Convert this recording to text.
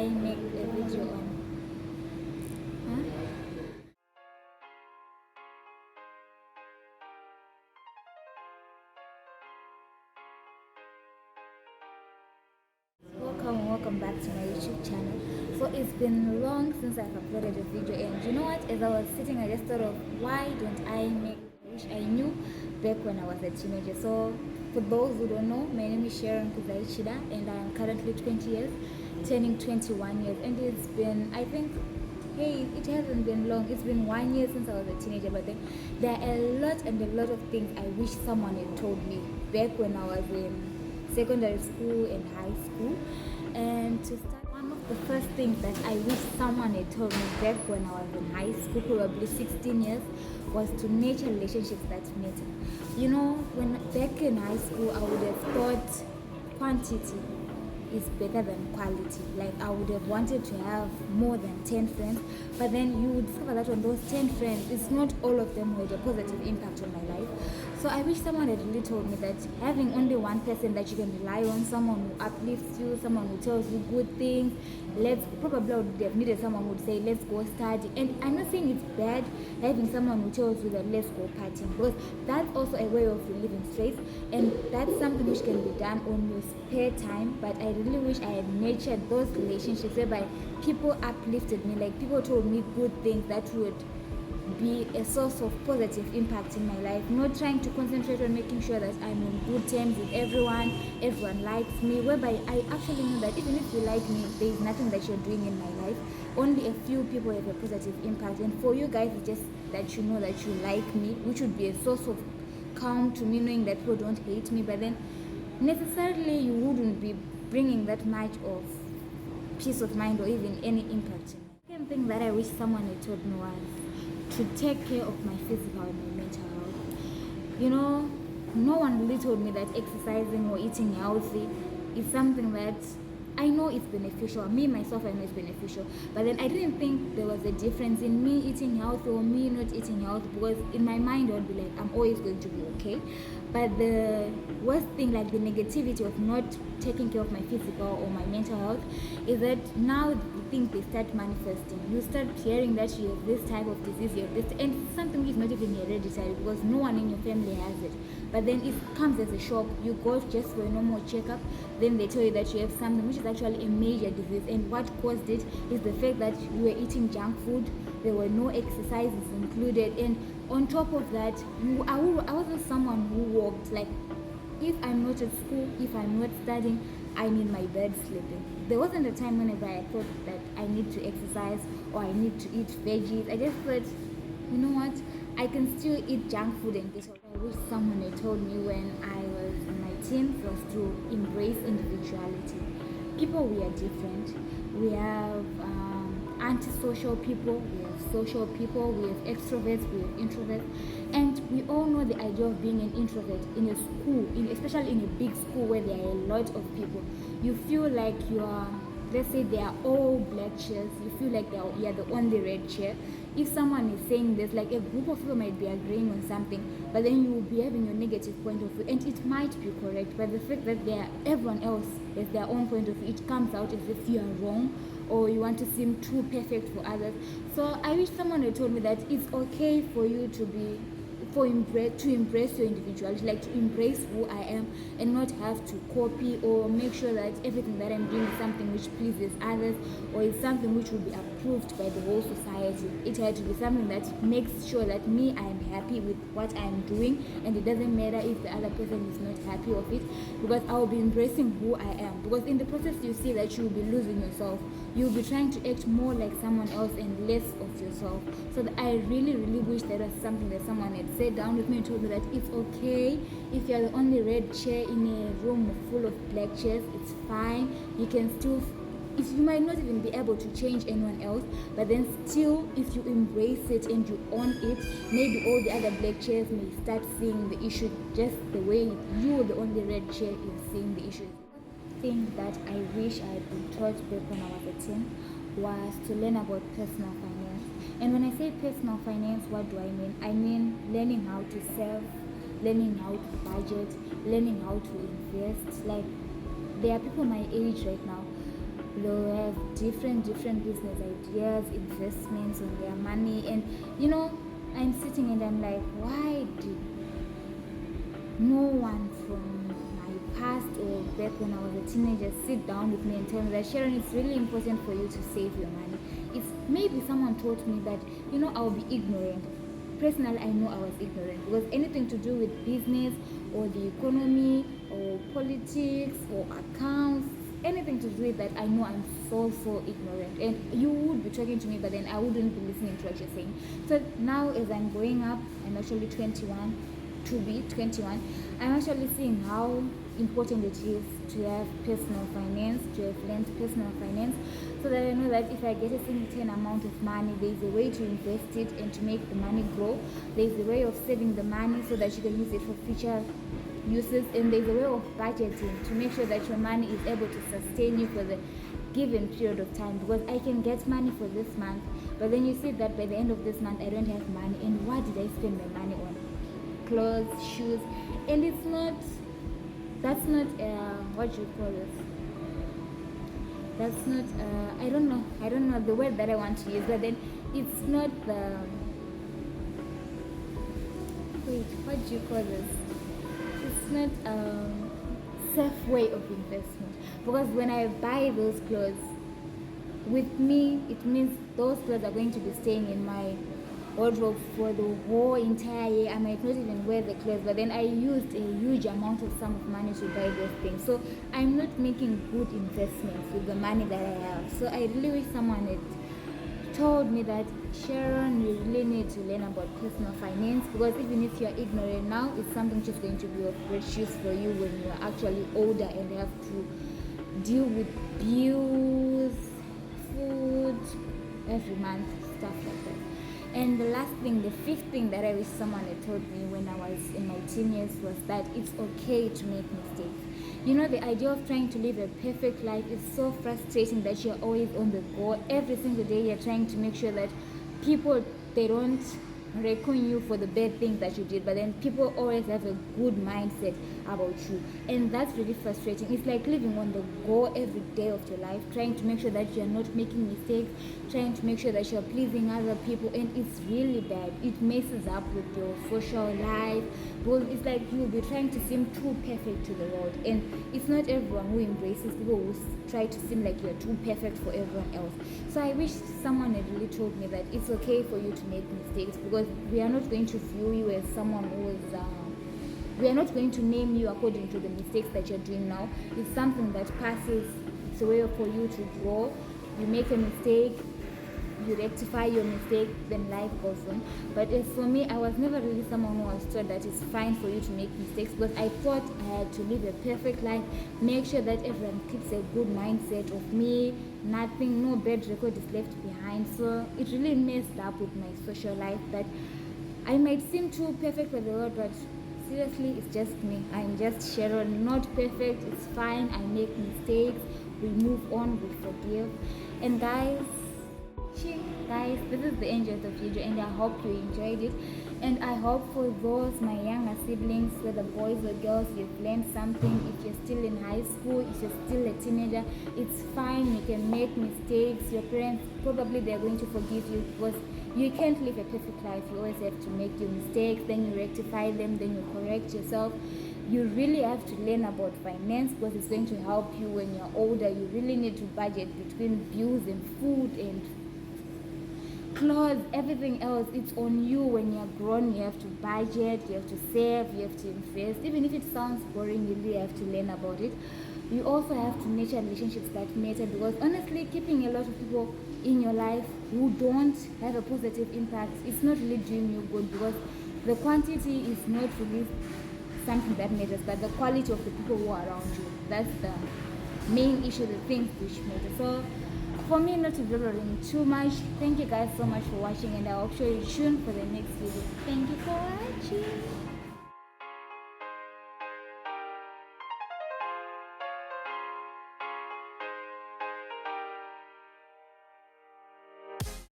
I make a video on? Huh? Welcome back to my YouTube channel. So it's been long since I've uploaded a video, and you know what, as I was sitting I just thought of why don't I make, I wish I knew back when I was a teenager. So for those who don't know, my name is Sharon Kuzaichida and I am currently 20 years, turning 21 years, and it's been, I think, hey, it hasn't been long. It's been 1 year since I was a teenager, but then there are a lot of things I wish someone had told me back when I was in secondary school and high school. And to start, one of the first things that I wish someone had told me back when I was in high school, probably 16 years, was to nurture relationships that matter. You know, when back in high school, I would have thought quantity is better than quality. Like, I would have wanted to have more than 10 friends, but then you would discover that on those 10 friends, it's not all of them who had a positive impact on my life. So I wish someone had really told me that having only one person that you can rely on, someone who uplifts you, someone who tells you good things, probably I would have needed someone who would say, let's go study. And I'm not saying it's bad having someone who tells you that let's go partying, because that's also a way of relieving stress, and that's something which can be done on your spare time. But I really wish I had nurtured those relationships whereby people uplifted me, like people told me good things that would be a source of positive impact in my life, not trying to concentrate on making sure that I'm on good terms with everyone likes me, whereby I actually know that even if you like me, there is nothing that you're doing in my life. Only a few people have a positive impact, and for you guys, it's just that you know that you like me, which would be a source of calm to me, knowing that people don't hate me, but then necessarily you wouldn't be bringing that much of peace of mind or even any impact in me. The second thing that I wish someone had told me was to take care of my physical and my mental health. You know, no one really told me that exercising or eating healthy is something that I know it's beneficial. Me, myself, I know it's beneficial. But then I didn't think there was a difference in me eating healthy or me not eating healthy, because in my mind I would be like, I'm always going to be okay. But the worst thing, like the negativity of not taking care of my physical or my mental health, is that now the things they start manifesting. You start hearing that you have this type of disease, you have this, and it's something which is not even hereditary because no one in your family has it. But then it comes as a shock. You go just for a normal checkup, then they tell you that you have something which is actually a major disease. And what caused it is the fact that you were eating junk food, there were no exercises included, and on top of that, I wasn't someone who walked. Like, if I'm not at school, if I'm not studying, I'm in my bed sleeping. There wasn't a time whenever I thought that I need to exercise or I need to eat veggies. I just thought, you know what, I can still eat junk food and get. I wish someone had told me when I was in my teens was to embrace individuality. People, we are different. We have antisocial people, we have social people, we have extroverts, we have introverts, and we all know the idea of being an introvert in a school, especially in a big school where there are a lot of people. You feel like you are, let's say they are all black chairs, you feel like you are the only red chair. If someone is saying this, like a group of people might be agreeing on something, but then you will be having your negative point of view, and it might be correct, but the fact that everyone else has their own point of view, it comes out as if you are wrong, or you want to seem too perfect for others. So I wish someone had told me that it's okay for you to embrace your individuality, like to embrace who I am and not have to copy or make sure that everything that I'm doing is something which pleases others or is something which will be approved by the whole society. It had to be something that makes sure that me, I am happy with what I'm doing, and it doesn't matter if the other person is not happy of it, because I will be embracing who I am. Because in the process you see that you will be losing yourself. You'll be trying to act more like someone else and less of yourself. So I really, really wish that was something that someone had sat down with me and told me that it's okay if you're the only red chair in a room full of black chairs. It's fine. You can still, if you might not even be able to change anyone else, but then still, if you embrace it and you own it, maybe all the other black chairs may start seeing the issue just the way you, the only red chair, is seeing the issue. Thing that I wish I had been taught back when I was a teen was to learn about personal finance. And when I say personal finance, what do I mean? I mean learning how to save, learning how to budget, learning how to invest. Like, there are people my age right now they'll have different business ideas, investments on their money. And I'm sitting and I'm like, why did no one from my past or back when I was a teenager sit down with me and tell me that, Sharon, it's really important for you to save your money? It's maybe someone taught me that I'll be ignorant. Personally, I know I was ignorant, because anything to do with business or the economy or politics or accounts, anything to do with that, I know I'm so ignorant. And you would be talking to me, but then I wouldn't be listening to what you're saying. So now, as I'm growing up, I'm actually 21, to be 21, I'm actually seeing how important it is to have personal finance, to have learned personal finance, so that I know that if I get a certain amount of money, there's a way to invest it and to make the money grow. There's a way of saving the money so that you can use it for future uses, and there's a way of budgeting to make sure that your money is able to sustain you for the given period of time. Because I can get money for this month, but then you see that by the end of this month I don't have money, and what did I spend my money on? Clothes, shoes. And that's not what you call it, that's not I don't know the word that I want to use, but then it's not the, what do you call this, it's not safe way of investment. Because when I buy those clothes, with me, it means those clothes are going to be staying in my wardrobe for the whole entire year. I might not even wear the clothes, but then I used a huge amount of sum of money to buy those things. So I'm not making good investments with the money that I have. So I really wish someone had told me that, Sharon, you really need to learn about personal finance, because even if you're ignorant now, it's something which is going to be of great use for you when you're actually older and have to deal with bills, food every month, stuff like that. And the last thing, the fifth thing that I wish someone had told me when I was in my teen years was that it's okay to make mistakes. The idea of trying to live a perfect life is so frustrating, that you're always on the go. Every single day you're trying to make sure that people, they don't reckon you for the bad things that you did, but then people always have a good mindset about you, and that's really frustrating. It's like living on the go every day of your life, trying to make sure that you're not making mistakes, trying to make sure that you're pleasing other people, and it's really bad. It messes up with your social life, because it's like you'll be trying to seem too perfect to the world, and it's not everyone who embraces people who try to seem like you're too perfect for everyone else. So I wish someone had really told me that it's okay for you to make mistakes, because we are not going to view you as someone who is we are not going to name you according to the mistakes that you're doing now. It's something that passes. It's a way for you to grow. You make a mistake, you rectify your mistake, then life goes on. But as for me, I was never really someone who was taught that it's fine for you to make mistakes, because I thought I had to live a perfect life, make sure that everyone keeps a good mindset of me, nothing, no bad record is left behind. So it really messed up with my social life, that I might seem too perfect for the world, but seriously, it's just me. I'm just Sharon, not perfect. It's fine. I make mistakes. We move on. We forgive. And guys, this is the end of the video, and I hope you enjoyed it. And I hope for those, my younger siblings, whether boys or girls, you've learned something. If you're still in high school, if you're still a teenager, it's fine. You can make mistakes. Your parents, probably they're going to forgive you, because you can't live a perfect life. You always have to make your mistakes, then you rectify them, then you correct yourself. You really have to learn about finance, because it's going to help you when you're older. You really need to budget between bills and food and clothes, everything else. It's on you. When you're grown, you have to budget, you have to save, you have to invest. Even if it sounds boring, you really have to learn about it. You also have to nurture relationships that matter, because honestly, keeping a lot of people in your life who don't have a positive impact, it's not really doing you good, because the quantity is not really something that matters, but the quality of the people who are around you. That's the main issue, the things which matter. So for me, not to dwell on too much, thank you guys so much for watching, and I'll show you soon for the next video. Thank you for watching.